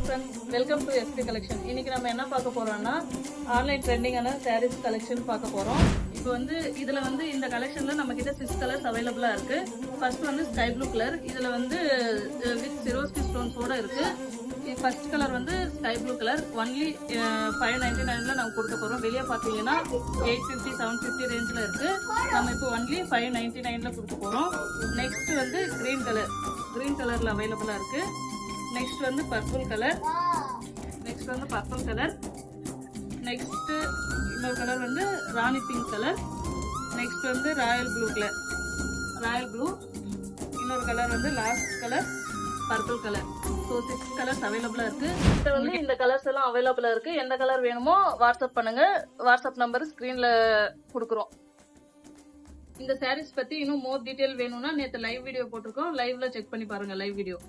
friends, welcome to SP collection. இன்னைக்கு நம்ம என்ன பார்க்க போறோம்னா ஆன்லைன் ட்ரெண்டிங்கான sarees collection பார்க்க போறோம். இப்போ வந்து இதுல வந்து இந்த கலெக்ஷன்ல நம்ம கிட்ட 6 கலர்ஸ் அவைலபிளா இருக்கு. ஃபர்ஸ்ட் வந்து ஸ்கை ப்ளூ கலர். இதுல வந்து வித் சிரோஸ்கி ஸ்டோன்ஸ் ஓட இருக்கு. ஃபர்ஸ்ட் கலர் வந்து ஸ்கை ப்ளூ கலர். ஒன்லி 599ல நம்ம கொடுக்க போறோம். வெளிய பாத்தீங்கன்னா 850 750 ரேஞ்ச்ல இருக்கு. நம்ம இப்போ ஒன்லி 599ல கொடுக்க போறோம். நெக்ஸ்ட் வந்து கிரீன் கலர். கிரீன் கலர்ல அவைலபிளா இருக்கு. நெக்ஸ்ட் வந்து பர்பிள் கலர். நெக்ஸ்ட் வந்து பர்பிள் கலர். நெக்ஸ்ட் இன்னொரு கலர் வந்து ராணி பிங்க் கலர். நெக்ஸ்ட் வந்து Royal blue colour. Royal blue. இன்னொரு கலர் வந்து last colour purple colour. So 6 colours அவைலபிளா இருக்கு. இது வந்து இந்த கலர்ஸ் எல்லாம் அவைலபிளா இருக்கு. எந்த கலர் வேணுமோ வாட்ஸ்அப் பண்ணுங்க. வாட்ஸ்அப் நம்பர் ஸ்கிரீன்ல கொடுக்குறோம். இந்த சாரீஸ் பத்தி இன்னும் மோர் டீடைல் வேணும்னா நேற்று லைவ் வீடியோ போட்டிருக்கோம். லைவ்ல செக் பண்ணி பாருங்க லைவ் வீடியோ.